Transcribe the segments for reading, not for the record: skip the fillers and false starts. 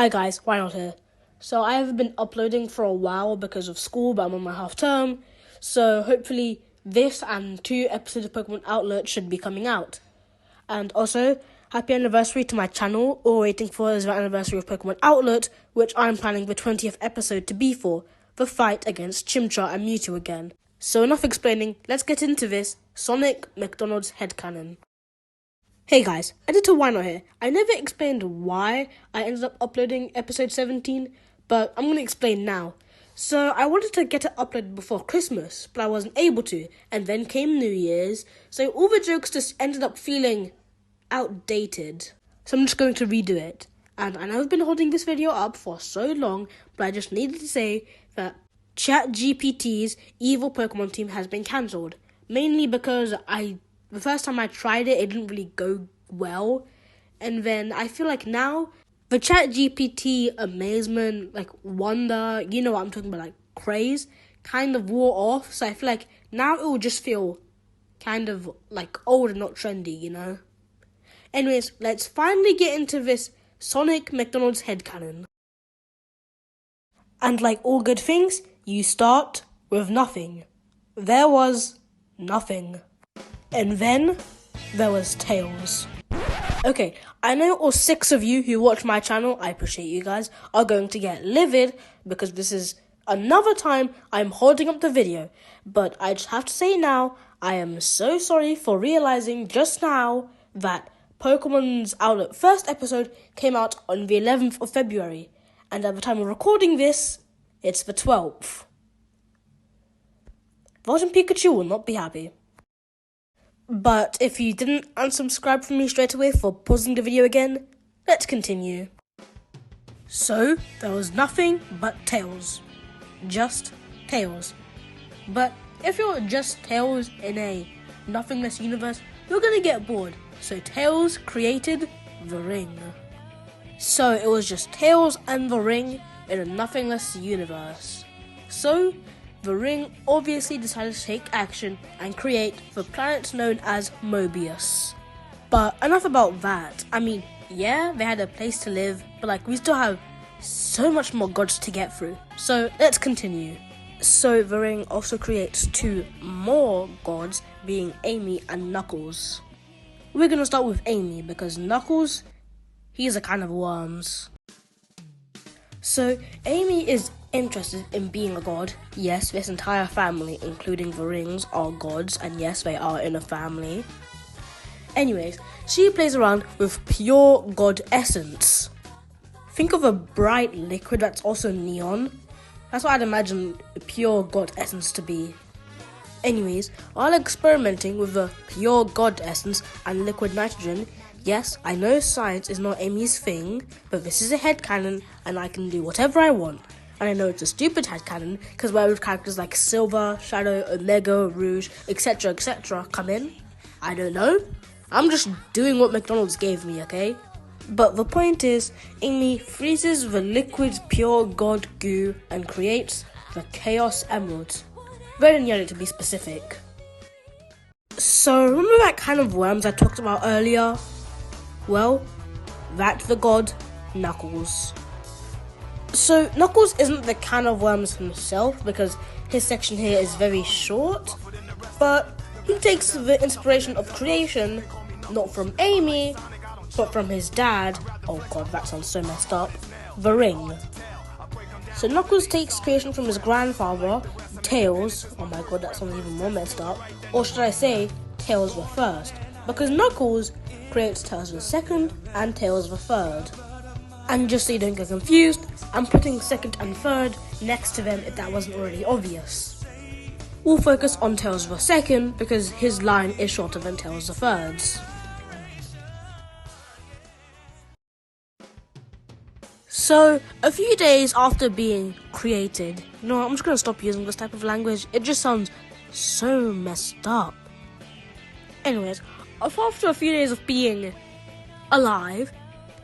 Hi guys, why not here? So I haven't been uploading for a while because of school, but I'm on my half term. So hopefully this and 2 episodes of Pokemon Outlet should be coming out. And also, happy anniversary to my channel. All waiting for is the anniversary of Pokemon Outlet, which I'm planning the 20th episode to be for, the fight against Chimchar and Mewtwo again. So enough explaining, let's get into this Sonic McDonald's headcanon. Hey guys, Editor Wino here. I never explained why I ended up uploading episode 17, but I'm going to explain now. So I wanted to get it uploaded before Christmas, but I wasn't able to, and then came New Year's, so all the jokes just ended up feeling outdated. So I'm just going to redo it. And I know I've been holding this video up for so long, but I just needed to say that ChatGPT's evil Pokemon team has been cancelled, mainly because the first time I tried it, it didn't really go well. And then I feel like now, the ChatGPT amazement, wonder, you know what I'm talking about, craze, kind of wore off. So I feel like now it will just feel kind of old and not trendy, you know? Anyways, let's finally get into this Sonic McDonald's headcanon. And like all good things, you start with nothing. There was nothing. And then there was Tails. Okay, I know all 6 of you who watch my channel, I appreciate you guys, are going to get livid because this is another time I'm holding up the video. But I just have to say now, I am so sorry for realizing just now that Pokemon's Outlet first episode came out on the 11th of February. And at the time of recording this, it's the 12th. Voting Pikachu will not be happy. But if you didn't unsubscribe from me straight away for pausing the video again, let's continue. So, there was nothing but Tails. Just Tails. But if you're just Tails in a nothingness universe, you're gonna get bored. So Tails created the ring. So it was just Tails and the ring in a nothingness universe. So the ring obviously decided to take action and create the planet known as Mobius. But enough about that. I mean, yeah, they had a place to live, but we still have so much more gods to get through. So let's continue. So the ring also creates 2 more gods, being Amy and Knuckles. We're gonna start with Amy because Knuckles, he's a kind of worms. So Amy is interested in being a god. Yes, this entire family, including the rings, are gods, and yes, they are in a family. Anyways, she plays around with pure god essence. Think of a bright liquid that's also neon. That's what I'd imagine pure god essence to be. Anyways, while experimenting with the pure god essence and liquid nitrogen, yes, I know science is not Amy's thing, but this is a headcanon and I can do whatever I want. And I know it's a stupid headcanon because where would characters like Silver, Shadow, Omega, Rouge, etc. come in? I don't know. I'm just doing what McDonald's gave me, okay? But the point is, Amy freezes the liquid pure god goo and creates the Chaos Emeralds. Red and yellow to be specific. So, remember that kind of worms I talked about earlier? Well, that's the god Knuckles. So, Knuckles isn't the can of worms himself because his section here is very short, but he takes the inspiration of creation not from Amy, but from his dad. Oh god, that sounds so messed up. The ring. So Knuckles takes creation from his grandfather, Tails. Oh my god, that sounds even more messed up. Or should I say, Tails the first? Because Knuckles creates Tails the second and Tails the third. And just so you don't get confused, I'm putting second and third next to them if that wasn't already obvious. We'll focus on Tails the second because his line is shorter than Tails the third's. So, a few days after being created, you know what, I'm just going to stop using this type of language. It just sounds so messed up. Anyways, after a few days of being alive,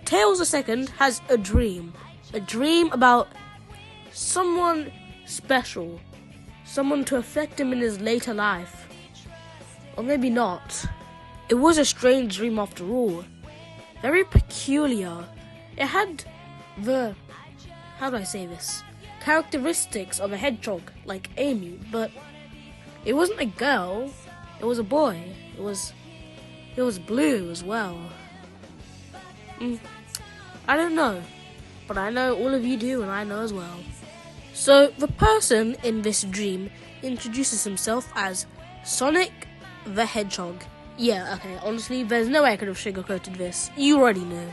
Tails II has a dream. A dream about someone special. Someone to affect him in his later life. Or maybe not. It was a strange dream after all. Very peculiar. It had how do I say this? Characteristics of a hedgehog, like Amy, but it wasn't a girl, it was a boy. It was blue as well. I don't know, but I know all of you do, and I know as well. So the person in this dream introduces himself as Sonic the Hedgehog. Yeah, okay, honestly, there's no way I could have sugarcoated this. You already knew.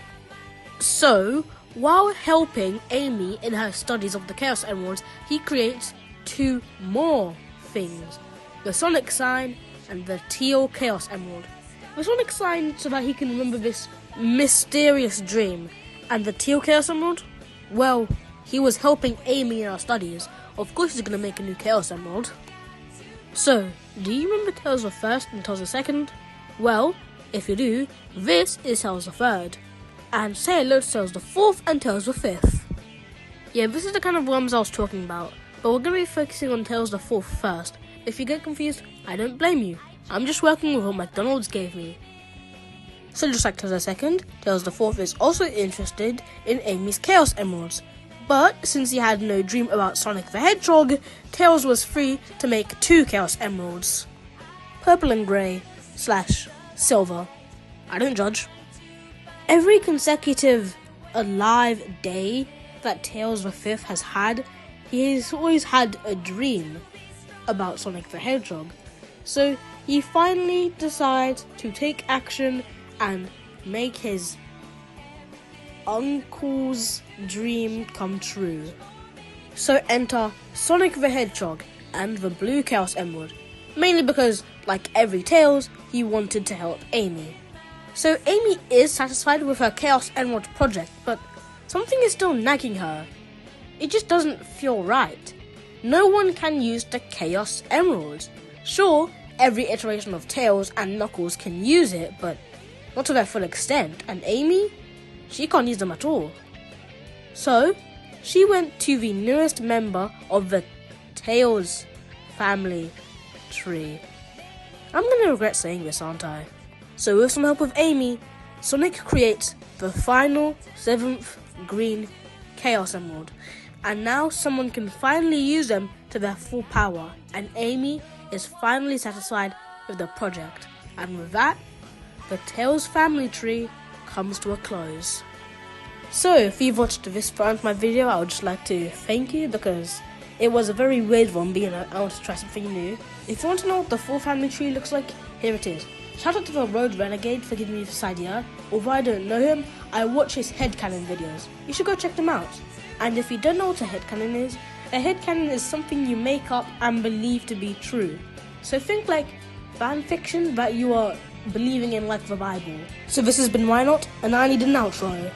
So, while helping Amy in her studies of the Chaos Emeralds, he creates 2 more things. The Sonic sign and the teal Chaos Emerald. The Sonic sign so that he can remember this mysterious dream. And the teal Chaos Emerald? Well, he was helping Amy in her studies. Of course he's going to make a new Chaos Emerald. So, do you remember Tails the First and Tails the Second? Well, if you do, this is Tails the Third. And say hello to Tails the Fourth and Tails the Fifth. Yeah, this is the kind of worms I was talking about, but we're going to be focusing on Tails the Fourth first. If you get confused, I don't blame you. I'm just working with what McDonald's gave me. So just like Tails the Second, Tails the Fourth is also interested in Amy's Chaos Emeralds. But since he had no dream about Sonic the Hedgehog, Tails was free to make 2 Chaos Emeralds. Purple and grey / silver. I don't judge. Every consecutive alive day that Tails the Fifth has had, he has always had a dream about Sonic the Hedgehog. So he finally decides to take action and make his uncle's dream come true. So enter Sonic the Hedgehog and the blue Chaos Emerald, mainly because, like every Tails, he wanted to help Amy. So Amy is satisfied with her Chaos Emerald project, but something is still nagging her. It just doesn't feel right. No one can use the Chaos Emeralds. Sure, every iteration of Tails and Knuckles can use it, but not to their full extent. And Amy? She can't use them at all. So, she went to the newest member of the Tails family tree. I'm gonna regret saying this, aren't I? So with some help of Amy, Sonic creates the final 7th green Chaos Emerald. And now someone can finally use them to their full power. And Amy is finally satisfied with the project. And with that, the Tails family tree comes to a close. So if you've watched this part of my video, I would just like to thank you, because it was a very weird one, being I want to try something new. If you want to know what the full family tree looks like, here it is. Shout out to the Road Renegade for giving me this idea. Although I don't know him, I watch his headcanon videos. You should go check them out. And if you don't know what a headcanon is, a headcanon is something you make up and believe to be true. So think like fan fiction that you are believing in, like the Bible. So this has been Why Not, and I need an outro.